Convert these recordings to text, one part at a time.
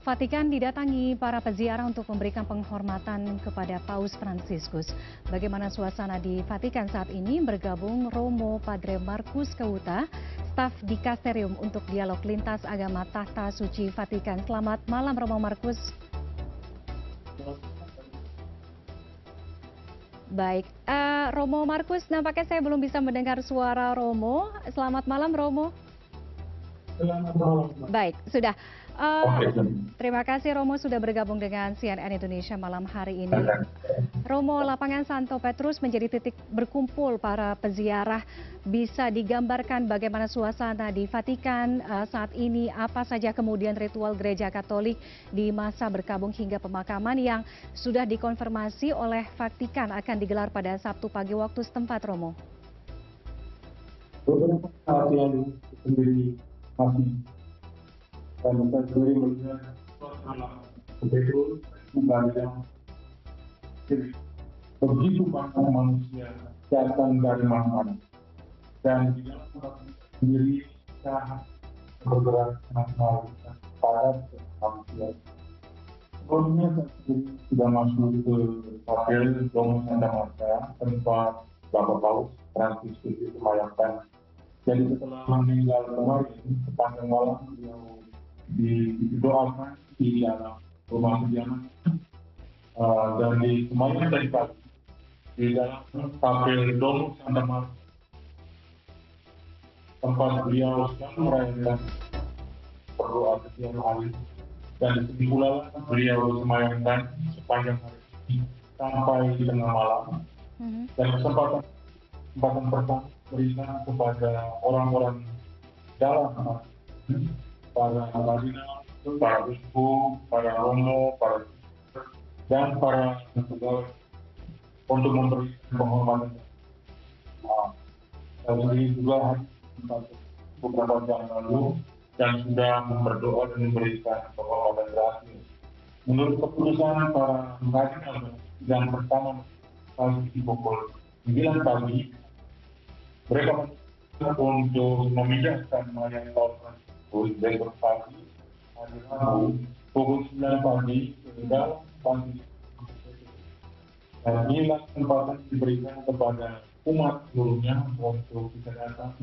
Vatikan didatangi para peziarah untuk memberikan penghormatan kepada Paus Fransiskus. Bagaimana suasana di Vatikan saat ini? Bergabung Romo Padre Markus Kewuta, staf dikasterium untuk dialog lintas agama Tahta Suci Vatikan. Selamat malam Romo Markus. Baik, Romo Markus, nampaknya saya belum bisa mendengar suara Romo. Selamat malam Romo. Selamat malam. Baik, sudah. Oke. Terima kasih Romo sudah bergabung dengan CNN Indonesia malam hari ini. Romo, lapangan Santo Petrus menjadi titik berkumpul para peziarah. Bisa digambarkan bagaimana suasana di Vatikan saat ini, apa saja kemudian ritual gereja Katolik di masa berkabung hingga pemakaman yang sudah dikonfirmasi oleh Vatikan akan digelar pada Sabtu pagi waktu setempat, Romo. Beberapa saat lalu sendiri masih dan kita sendiri melihat suasana betul yang begitu banyak manusia datang dari mana-mana dan di dalam tempat sendiri kita bergerak nasional pada manusia. Sebelumnya saya sendiri sudah masuk ke kapel Domus Santa Marta, tempat Bapak Paus Fransiskus disemayamkan. Jadi setelah meninggal kemarin, sepanjang malam beliau didoakan di dalam rumah kediaman dan disemayamkan tadi pagi di dalam kapel Domus Santa Marta, tempat beliau sedang merayakan berdoa setiap hari, dan di pula beliau disemayamkan sepanjang hari ini sampai di tengah malam. Dan kesempatan pertama berikan kepada orang-orang dalam, para kardinal, para uskup, para romo, dan para pegawai untuk memberikan penghormatan. Saya sendiri juga beberapa jam lalu dan sudah berdoa dan memberikan penghormatan terakhir. Menurut keputusan para kardinal yang pertama pagi pukul 9 pagi, mereka untuk memindahkan mayat Paus Fransiskus besok pagi hari Rabu pukul 9 pagi ke dalam panti. Dan inilah kesempatan diberikan kepada umat seluruhnya untuk bisa datang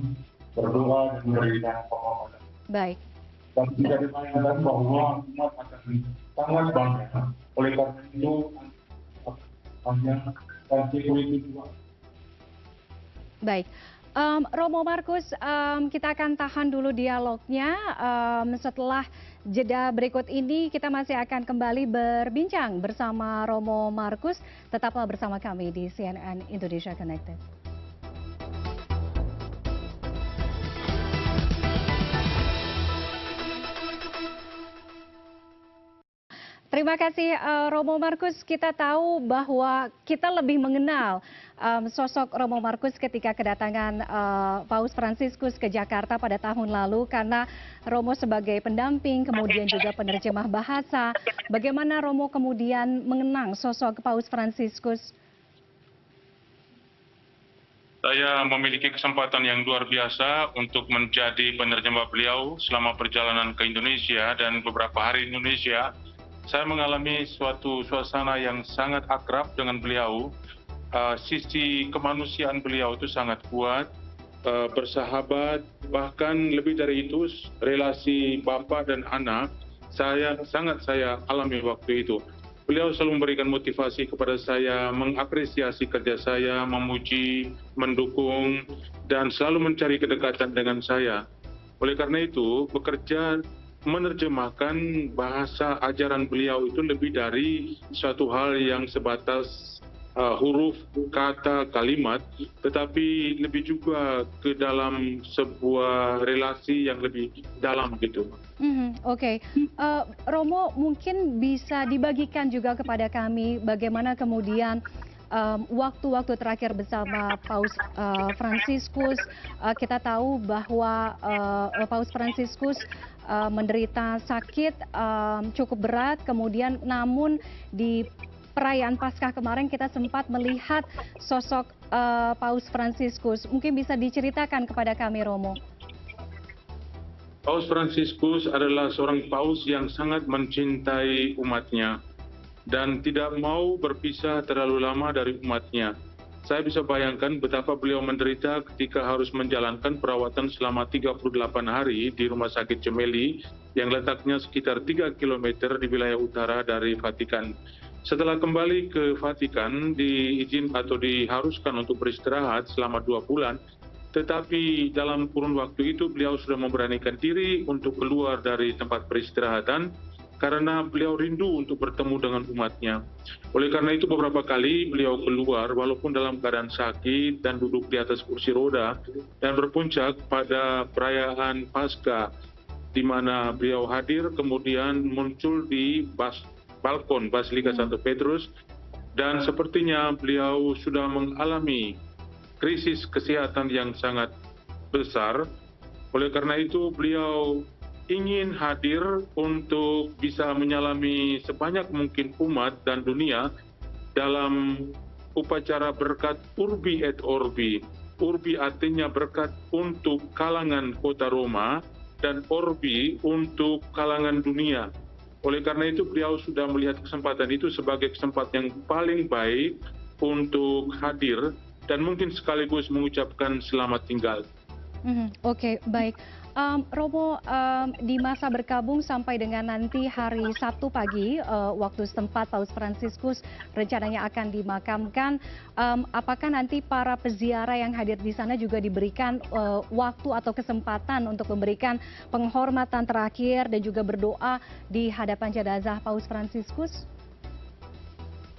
berdoa dan memberikan penghormatan. Baik. Dan tidak dibayangkan bahwa umat akan sangat banyak. Oleh karena itu, panjang dan security juga. Baik. Romo Markus, kita akan tahan dulu dialognya. Setelah jeda berikut ini, kita masih akan kembali berbincang bersama Romo Markus. Tetaplah bersama kami di CNN Indonesia Connected. Terima kasih Romo Markus. Kita tahu bahwa kita lebih mengenal sosok Romo Markus ketika kedatangan Paus Fransiskus ke Jakarta pada tahun lalu, karena Romo sebagai pendamping kemudian juga penerjemah bahasa. Bagaimana Romo kemudian mengenang sosok Paus Fransiskus? Saya memiliki kesempatan yang luar biasa untuk menjadi penerjemah beliau selama perjalanan ke Indonesia, dan beberapa hari di Indonesia saya mengalami suatu suasana yang sangat akrab dengan beliau. Sisi kemanusiaan beliau itu sangat kuat, bersahabat, bahkan lebih dari itu relasi bapak dan anak sangat saya alami waktu itu. Beliau selalu memberikan motivasi kepada saya, mengapresiasi kerja saya, memuji, mendukung, dan selalu mencari kedekatan dengan saya. Oleh karena itu, bekerja menerjemahkan bahasa ajaran beliau itu lebih dari suatu hal yang sebatas huruf, kata, kalimat, tetapi lebih juga ke dalam sebuah relasi yang lebih dalam gitu. Oke. Romo, mungkin bisa dibagikan juga kepada kami bagaimana kemudian waktu-waktu terakhir bersama Paus Fransiskus. Kita tahu bahwa Paus Fransiskus menderita sakit cukup berat, kemudian namun di perayaan Paskah kemarin kita sempat melihat sosok Paus Fransiskus. Mungkin bisa diceritakan kepada kami, Romo. Paus Fransiskus adalah seorang paus yang sangat mencintai umatnya dan tidak mau berpisah terlalu lama dari umatnya. Saya bisa bayangkan betapa beliau menderita ketika harus menjalankan perawatan selama 38 hari di Rumah Sakit Gemelli yang letaknya sekitar 3 kilometer di wilayah utara dari Vatikan. Setelah kembali ke Vatikan, diharuskan untuk beristirahat selama 2 bulan, tetapi dalam kurun waktu itu beliau sudah memberanikan diri untuk keluar dari tempat peristirahatan karena beliau rindu untuk bertemu dengan umatnya. Oleh karena itu beberapa kali beliau keluar walaupun dalam keadaan sakit dan duduk di atas kursi roda, dan berpuncak pada perayaan Paskah di mana beliau hadir kemudian muncul di balkon Basilika Santo Petrus, dan sepertinya beliau sudah mengalami krisis kesehatan yang sangat besar. Oleh karena itu beliau ingin hadir untuk bisa menyalami sebanyak mungkin umat dan dunia dalam upacara berkat Urbi et Orbi. Urbi artinya berkat untuk kalangan kota Roma dan Orbi untuk kalangan dunia. Oleh karena itu beliau sudah melihat kesempatan itu sebagai kesempatan yang paling baik untuk hadir dan mungkin sekaligus mengucapkan selamat tinggal. Oke, baik. Romo, di masa berkabung sampai dengan nanti hari Sabtu pagi, waktu setempat Paus Fransiskus rencananya akan dimakamkan, apakah nanti para peziarah yang hadir di sana juga diberikan waktu atau kesempatan untuk memberikan penghormatan terakhir dan juga berdoa di hadapan jenazah Paus Fransiskus?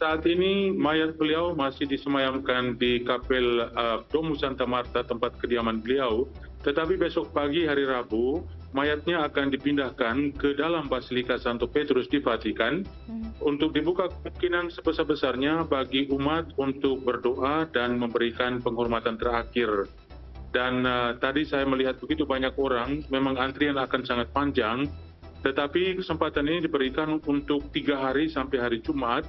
Saat ini mayat beliau masih disemayamkan di Kapel Domus Santa Marta, tempat kediaman beliau. Tetapi besok pagi hari Rabu, mayatnya akan dipindahkan ke dalam Basilika Santo Petrus di Vatikan untuk dibuka kemungkinan sebesar-besarnya bagi umat untuk berdoa dan memberikan penghormatan terakhir. Dan tadi saya melihat begitu banyak orang, memang antrian akan sangat panjang, tetapi kesempatan ini diberikan untuk 3 hari sampai hari Jumat.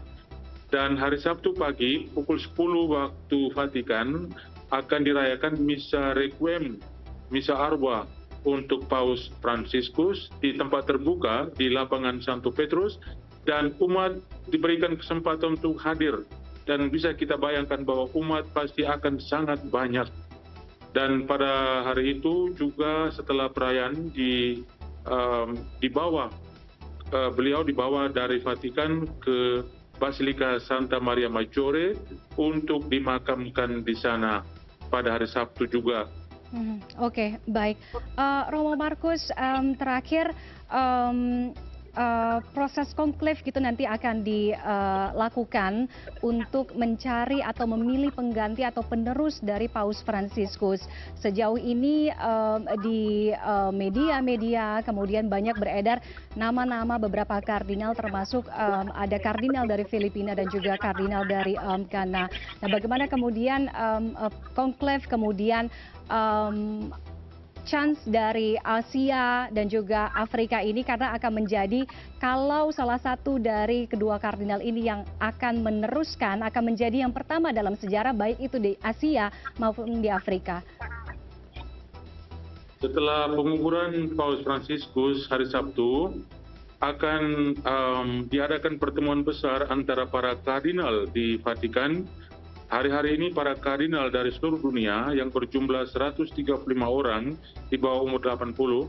Dan hari Sabtu pagi pukul 10 waktu Vatikan akan dirayakan Misa Requiem, Misa Arwah untuk Paus Fransiskus di tempat terbuka di lapangan Santo Petrus, dan umat diberikan kesempatan untuk hadir. Dan bisa kita bayangkan bahwa umat pasti akan sangat banyak. Dan pada hari itu juga setelah perayaan beliau dibawa dari Vatikan ke Basilika Santa Maria Maggiore untuk dimakamkan di sana pada hari Sabtu juga. Oke, baik. Romo Markus, terakhir proses konklave gitu nanti akan dilakukan untuk mencari atau memilih pengganti atau penerus dari Paus Fransiskus. Sejauh ini di media-media kemudian banyak beredar nama-nama beberapa kardinal, termasuk ada kardinal dari Filipina dan juga kardinal dari Ghana. Nah, bagaimana kemudian konklave kemudian chance dari Asia dan juga Afrika ini, karena akan menjadi, kalau salah satu dari kedua kardinal ini yang akan meneruskan, akan menjadi yang pertama dalam sejarah baik itu di Asia maupun di Afrika. Setelah pengukuran Paus Fransiskus hari Sabtu, akan diadakan pertemuan besar antara para kardinal di Vatikan. Hari-hari ini para kardinal dari seluruh dunia yang berjumlah 135 orang di bawah umur 80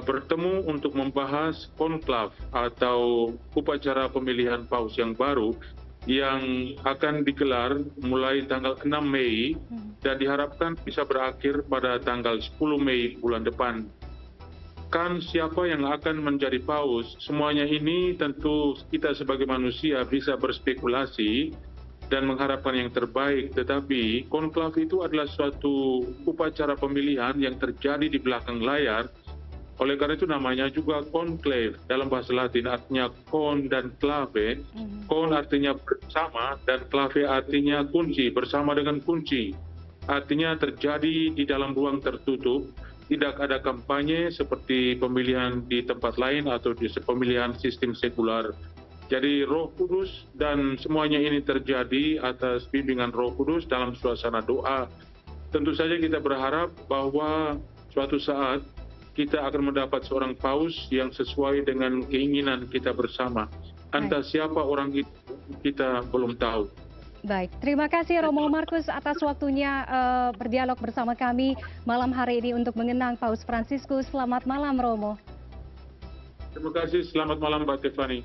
bertemu untuk membahas konklav atau upacara pemilihan paus yang baru yang akan digelar mulai tanggal 6 Mei dan diharapkan bisa berakhir pada tanggal 10 Mei bulan depan. Kan siapa yang akan menjadi paus, semuanya ini tentu kita sebagai manusia bisa berspekulasi dan mengharapkan yang terbaik, tetapi konklav itu adalah suatu upacara pemilihan yang terjadi di belakang layar. Oleh karena itu namanya juga konklave. Dalam bahasa Latin artinya kon dan clave. Kon artinya bersama dan clave artinya kunci, bersama dengan kunci. Artinya terjadi di dalam ruang tertutup, tidak ada kampanye seperti pemilihan di tempat lain atau di pemilihan sistem sekular. Jadi Roh Kudus dan semuanya ini terjadi atas bimbingan Roh Kudus dalam suasana doa. Tentu saja kita berharap bahwa suatu saat kita akan mendapat seorang paus yang sesuai dengan keinginan kita bersama. Entah siapa orang itu, kita belum tahu. Baik, terima kasih Romo Markus atas waktunya berdialog bersama kami malam hari ini untuk mengenang Paus Fransiskus. Selamat malam Romo. Terima kasih, selamat malam Mbak Tiffany.